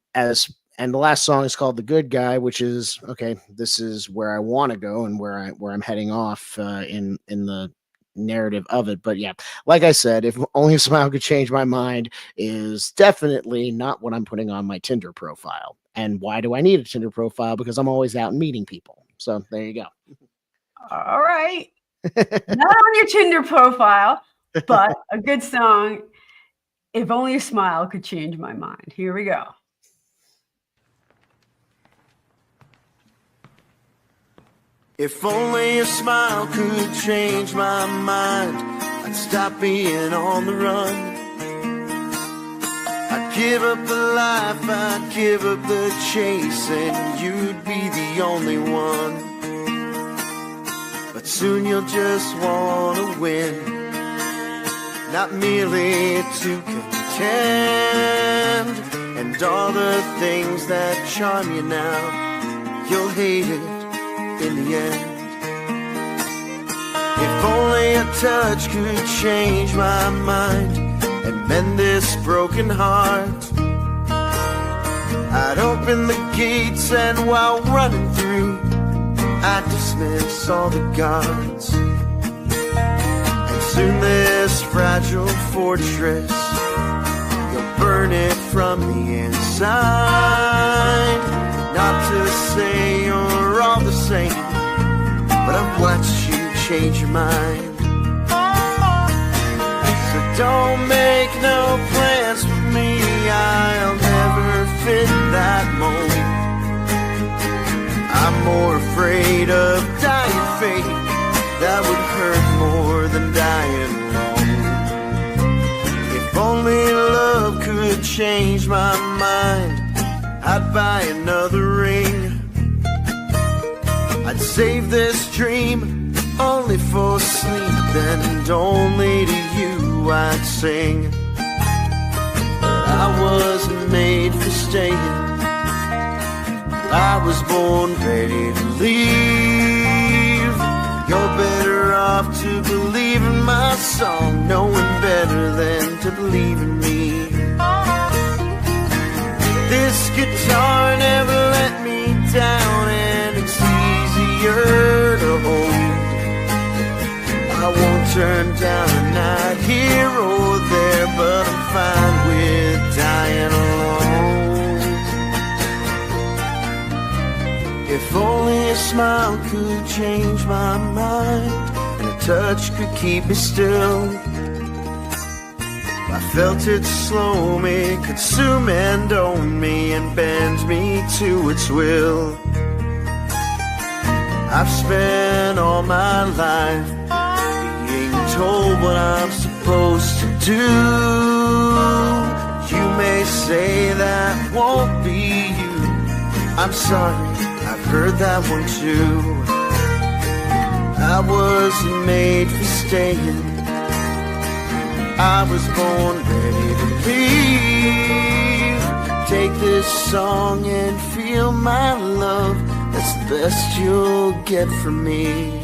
[SPEAKER 2] the last song is called The Good Guy, which is, okay, this is where I want to go and where I'm heading off in the narrative of it. But yeah, like I said, If Only a Smile Could Change My Mind is definitely not what I'm putting on my Tinder profile. And why do I need a Tinder profile? Because I'm always out and meeting people. So there you go.
[SPEAKER 1] All right. Not on your Tinder profile, but a good song. If Only a Smile Could Change My Mind. Here we go.
[SPEAKER 3] If only a smile could change my mind, I'd stop being on the run. I'd give up the life, I'd give up the chase, and you'd be the only one. But soon you'll just want to win, not merely to contend. And all the things that charm you now, you'll hate it in the end. If only a touch could change my mind and mend this broken heart, I'd open the gates and while running through, I'd dismiss all the guards. And soon this fragile fortress, you'll burn it from the inside. Not to say you're all the same, but I've watched you change your mind. So don't make no plans for me, I'll never fit that mold. more afraid of dying fate that would hurt more than dying alone. If only love could change my mind, I'd buy another ring. I'd save this dream only for sleep, and only to you I'd sing. But I wasn't made for staying. I was born ready to leave. You're better off to believe in my song, knowing better than to believe in me. This guitar never let me down, and it's easier to hold. I won't turn down a night here or there, but I'm fine with dying alone. If only a smile could change my mind, and a touch could keep me still. I felt it slow me, consume and own me, and bend me to its will. I've spent all my life being told what I'm supposed to do. You may say that won't be you. I'm sorry, I've heard that one too. I wasn't made for staying. I was born ready to leave. Take this song and feel my love. That's the best you'll get from me.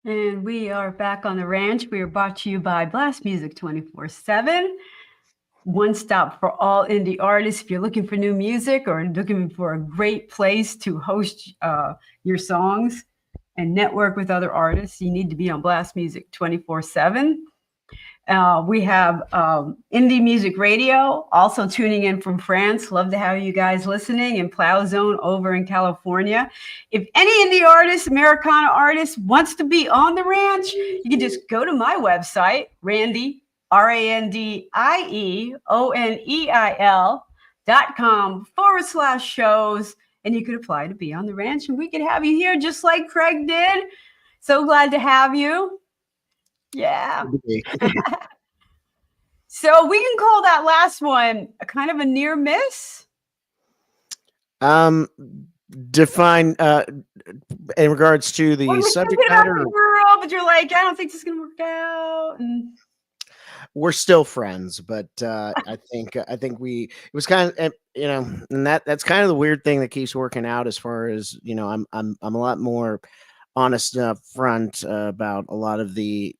[SPEAKER 1] And we are back on the ranch. We are brought to you by Blast Music 24/7. One stop for all indie artists. If you're looking for new music or looking for a great place to host your songs and network with other artists, you need to be on Blast Music 24/7. We have Indie Music Radio, also tuning in from France. Love to have you guys listening, in Plow Zone over in California. If any indie artist, Americana artist, wants to be on the ranch, you can just go to my website, Randie, RandieOneil.com/shows, and you could apply to be on the ranch, and we could have you here just like Craig did. So glad to have you. Yeah. So we can call that last one a kind of a near miss.
[SPEAKER 2] Define in regards to the
[SPEAKER 1] Well,
[SPEAKER 2] subject
[SPEAKER 1] about
[SPEAKER 2] matter.
[SPEAKER 1] the girl, but you're like, I don't think this is gonna work out. And
[SPEAKER 2] We're still friends, but I think it was kind of, you know, and that's kind of the weird thing that keeps working out, as far as, you know, I'm a lot more honest and upfront about a lot of the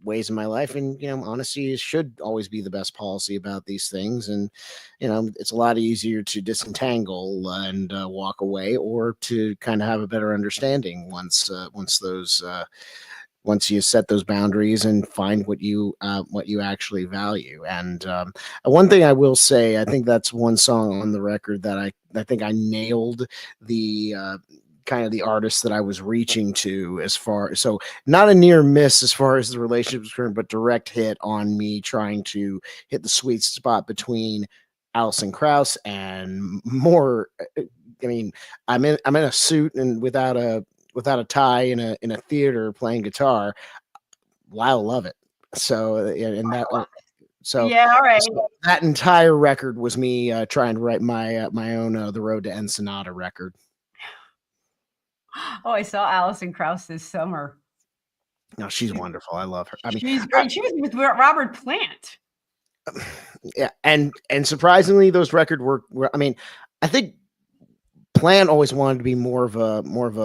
[SPEAKER 2] ways in my life, and, you know, honesty should always be the best policy about these things. And, you know, it's a lot easier to disentangle and walk away, or to kind of have a better understanding once you set those boundaries and find what you actually value. And one thing I will say, I think that's one song on the record that I think I nailed the kind of the artist that I was reaching to, as far, so not a near miss as far as the relationship is concerned, but direct hit on me trying to hit the sweet spot between Alison Krauss and more. I mean, I'm in a suit and without a tie in a theater playing guitar. Wow, love it. So and that so
[SPEAKER 1] yeah, all right.
[SPEAKER 2] so that entire record was me trying to write my own The Road to Ensenada record.
[SPEAKER 1] Oh, I saw Alison Krauss this summer.
[SPEAKER 2] No, she's wonderful. I love her. I mean,
[SPEAKER 1] She's great. She was with Robert Plant.
[SPEAKER 2] Yeah, and surprisingly, those records were I mean, I think Plant always wanted to be more of a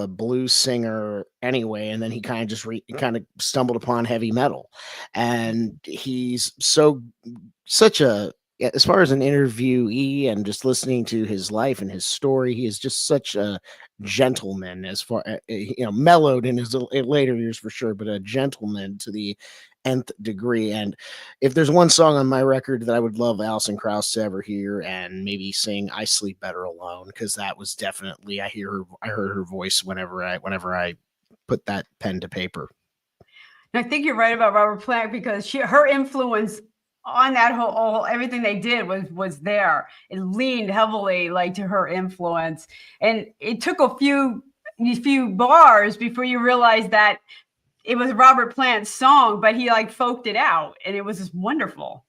[SPEAKER 2] blues singer anyway, and then he kind of just kind of stumbled upon heavy metal, and he's such a, as far as an interviewee and just listening to his life and his story, he is just such a gentleman, as far, you know, mellowed in his later years for sure, but a gentleman to the nth degree. And if there's one song on my record that I would love Alison Krauss to ever hear and maybe sing, I Sleep Better Alone, because that was definitely, I heard her voice whenever I put that pen to paper.
[SPEAKER 1] And I think you're right about Robert Plant, because her influence on that whole everything they did was there. It leaned heavily like to her influence, and it took a few bars before you realized that it was Robert Plant's song, but he like folked it out, and it was this wonderful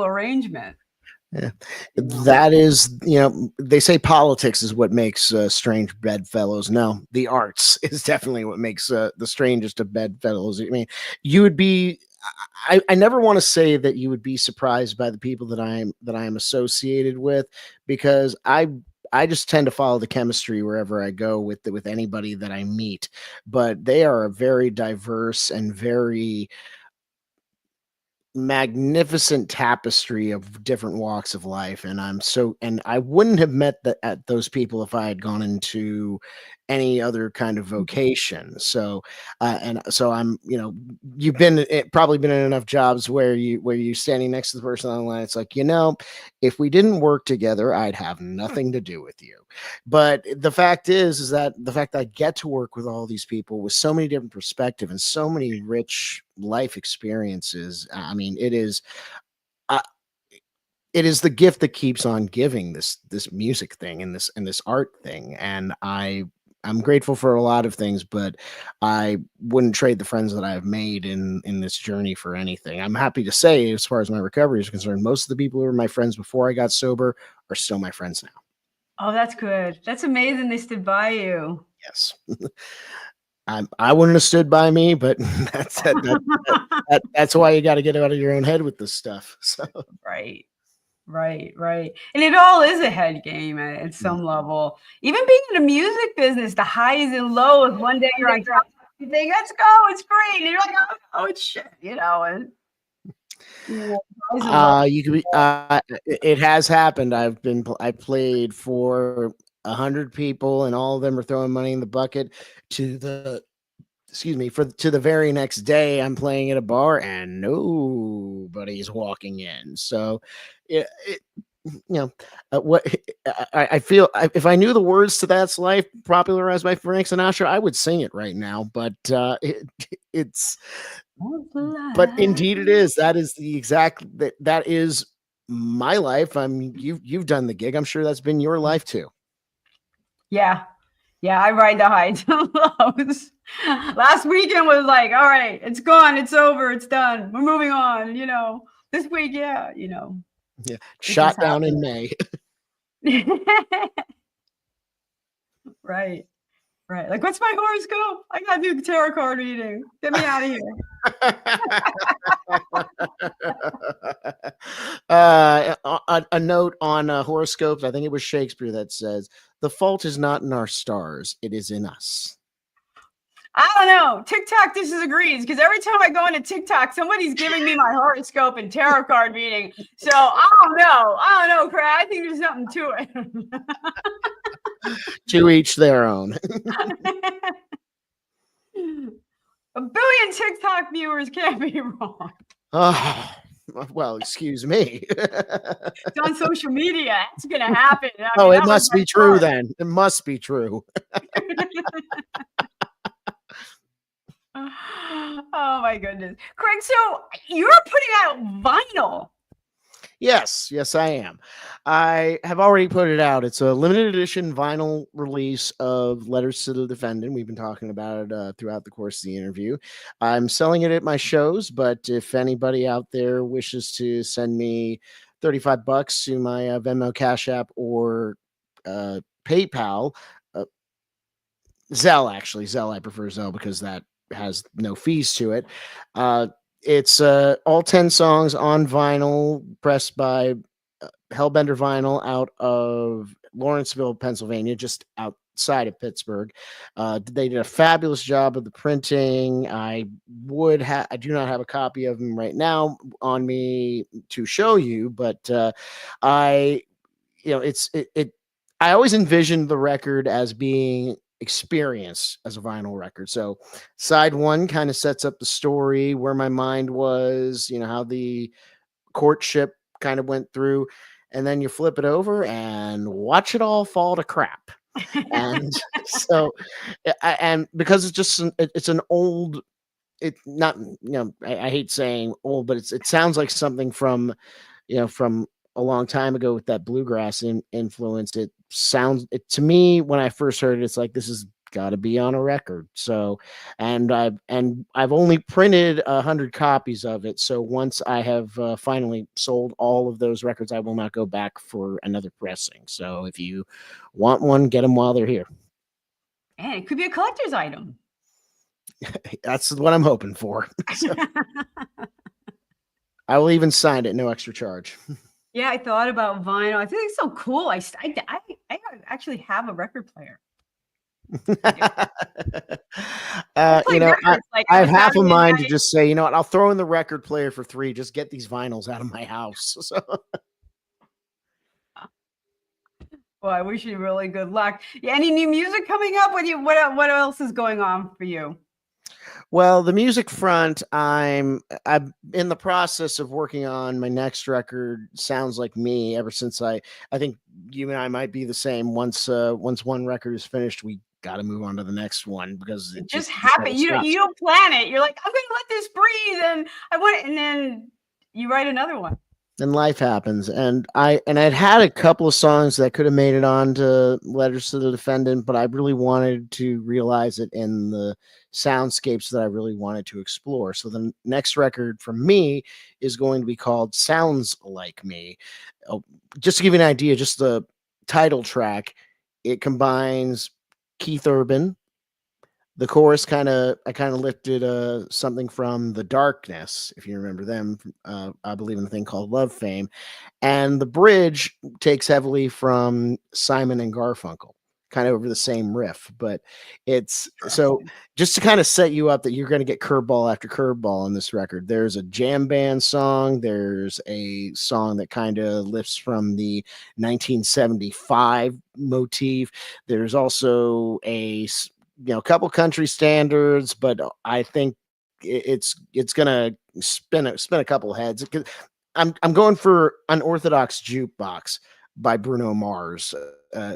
[SPEAKER 1] arrangement.
[SPEAKER 2] Yeah, that is, they say politics is what makes strange bedfellows. No, the arts is definitely what makes the strangest of bedfellows. I mean, you would be. I never want to say that you would be surprised by the people that I am associated with, because I just tend to follow the chemistry wherever I go with anybody that I meet. But they are a very diverse and very magnificent tapestry of different walks of life, and I wouldn't have met those people if I had gone into any other kind of vocation. So I'm, you've probably been in enough jobs where you're standing next to the person on the line. It's like, if we didn't work together, I'd have nothing to do with you. But the fact is that the fact that I get to work with all these people with so many different perspectives and so many rich life experiences, I mean, it is the gift that keeps on giving, this music thing and this art thing. And I'm grateful for a lot of things, but I wouldn't trade the friends that I've made in this journey for anything. I'm happy to say, as far as my recovery is concerned, most of the people who were my friends before I got sober are still my friends now.
[SPEAKER 1] Oh, that's good. That's amazing. They stood by you.
[SPEAKER 2] Yes. I wouldn't have stood by me, but that's why you got to get out of your own head with this stuff. So.
[SPEAKER 1] Right. And it all is a head game at some level. Even being in the music business, the highs and lows. One day you're on top, you think, let's go, it's great. And you're like, oh, it's shit, and
[SPEAKER 2] you could be, it has happened. I played for 100 people, and all of them are throwing money in the bucket. To the very next day, I'm playing at a bar and nobody's walking in. So what I feel, if I knew the words to That's Life, popularized by Frank Sinatra, I would sing it right now. But but indeed it is. That is the exact, that is my life. I mean, you've done the gig. I'm sure that's been your life too.
[SPEAKER 1] Yeah, I ride the highs and lows. Last weekend was like, all right, it's gone, it's over, it's done, we're moving on. This week, yeah.
[SPEAKER 2] Shot down in May.
[SPEAKER 1] Right. Like, what's my horoscope? I gotta do the tarot card reading. Get me out of
[SPEAKER 2] here. A note on horoscopes. I think it was Shakespeare that says, "The fault is not in our stars; it is in us."
[SPEAKER 1] I don't know. TikTok disagrees, because every time I go into TikTok, somebody's giving me my horoscope and tarot card reading. So I don't know, Craig. I think there's something to it.
[SPEAKER 2] To each their own.
[SPEAKER 1] 1 billion TikTok viewers can't be wrong.
[SPEAKER 2] Oh, well, excuse me.
[SPEAKER 1] It's on social media. It's going to happen.
[SPEAKER 2] It must be true then. It must be true.
[SPEAKER 1] Oh my goodness. Craig, so you're putting out vinyl.
[SPEAKER 2] Yes, I am. I have already put it out. It's a limited edition vinyl release of Letters to the Defendant. We've been talking about it throughout the course of the interview. I'm selling it at my shows, but if anybody out there wishes to send me $35 to my Venmo, Cash App, or PayPal, Zelle, actually. Zelle, I prefer Zelle because that has no fees to it. It's all 10 songs on vinyl, pressed by Hellbender Vinyl out of Lawrenceville, Pennsylvania, just outside of Pittsburgh. They did a fabulous job of the printing. I do not have a copy of them right now on me to show you, but I always envisioned the record as being experience as a vinyl record. So side one kind of sets up the story, where my mind was, how the courtship kind of went through, and then you flip it over and watch it all fall to crap. And so, and because it's just it's an old, it not I hate saying old, but it sounds like something from from a long time ago with that bluegrass influence. It sounds to me, when I first heard it, it's like, this has got to be on a record. So, and I've only printed 100 copies of it. So once I have finally sold all of those records, I will not go back for another pressing. So if you want one, get them while they're here.
[SPEAKER 1] And it could be a collector's item.
[SPEAKER 2] That's what I'm hoping for. So, I will even sign it, no extra charge.
[SPEAKER 1] Yeah, I thought about vinyl. I think it's so cool. I actually have a record player.
[SPEAKER 2] I have half of mine to just say, you know what, I'll throw in the record player for free. Just get these vinyls out of my house. So.
[SPEAKER 1] Well, I wish you really good luck. Yeah, any new music coming up with you? What else is going on for you?
[SPEAKER 2] Well, the music front, I'm in the process of working on my next record, Sounds Like Me. Ever since I think you and I might be the same. Once one record is finished, we got to move on to the next one, because
[SPEAKER 1] it just happens. You don't plan it. You're like, I'm going to let this breathe, and and then you write another one.
[SPEAKER 2] And life happens, and I'd had a couple of songs that could have made it on to Letters to the Defendant, but I really wanted to realize it in the soundscapes that I really wanted to explore. So the next record for me is going to be called Sounds Like Me. Just to give you an idea, just the title track, it combines Keith Urban. The chorus I lifted something from The Darkness, if you remember them. I believe in a thing called Love Fame, and the bridge takes heavily from Simon and Garfunkel, kind of over the same riff. But it's so just to kind of set you up that you're going to get curveball after curveball on this record. There's a jam band song. There's a song that kind of lifts from the 1975 motif. There's also a couple country standards, but I think it's gonna spin a couple heads. I'm going for Unorthodox Jukebox by Bruno Mars.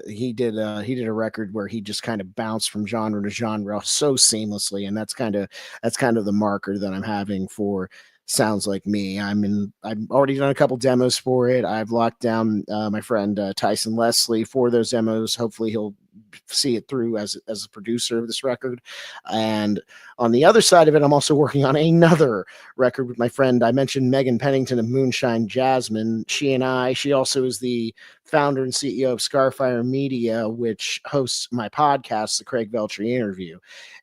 [SPEAKER 2] He did a record where he just kind of bounced from genre to genre so seamlessly, and that's kind of the marker that I'm having for Sounds Like Me. I've already done a couple demos for it. I've locked down my friend Tyson Leslie for those demos. Hopefully he'll see it through as a producer of this record. And on the other side of it, I'm also working on another record with my friend. I mentioned Megan Pennington of Moonshine Jasmine. She also is the founder and CEO of Scarfire Media, which hosts my podcast, The Craig VELTRI Interview.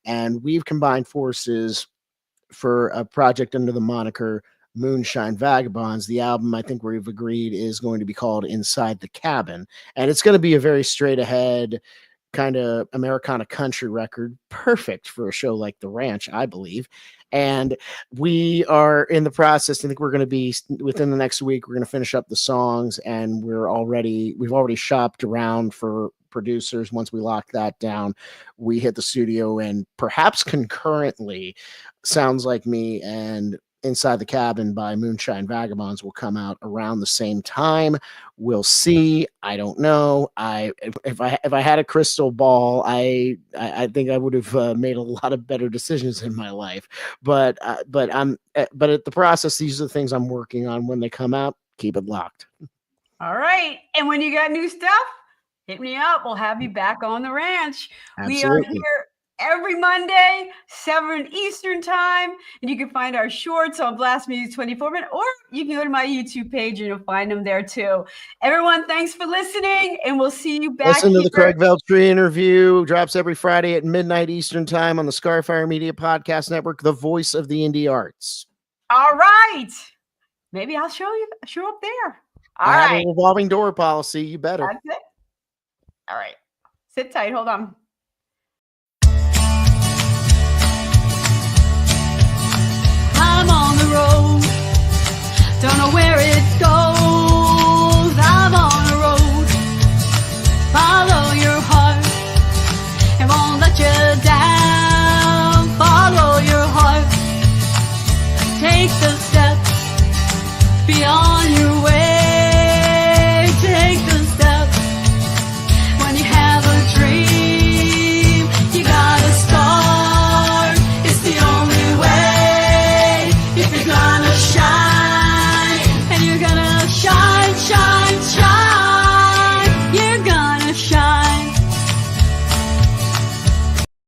[SPEAKER 2] And we've combined forces for a project under the moniker Moonshine Vagabonds. The album, I think we've agreed, is going to be called Inside the Cabin, and it's going to be a very straight ahead kind of Americana country record, perfect for a show like The Ranch, I believe. And we are in the process. I think we're going to be within the next week. We're going to finish up the songs, and we've already shopped around for producers. Once we lock that down, we hit the studio, and perhaps concurrently, Sounds Like Me and Inside the Cabin by Moonshine Vagabonds will come out around the same time. We'll see. I don't know. If I had a crystal ball, I think I would have made a lot of better decisions in my life. But at the process, these are the things I'm working on. When they come out, keep it locked.
[SPEAKER 1] All right. And when you got new stuff, hit me up. We'll have you back on the ranch.
[SPEAKER 2] Absolutely.
[SPEAKER 1] We are here every Monday, 7 Eastern time. And you can find our shorts on Blast Music 24-minute, or you can go to my YouTube page and you'll find them there too. Everyone, thanks for listening, and we'll see you back.
[SPEAKER 2] Listen to the Craig VELTRI Interview. Drops every Friday at midnight Eastern time on the Scarfire Media Podcast Network, the voice of the indie arts.
[SPEAKER 1] All right. Maybe I'll show up there.
[SPEAKER 2] I have a revolving door policy. You better.
[SPEAKER 1] That's it. All right. Sit tight. Hold on.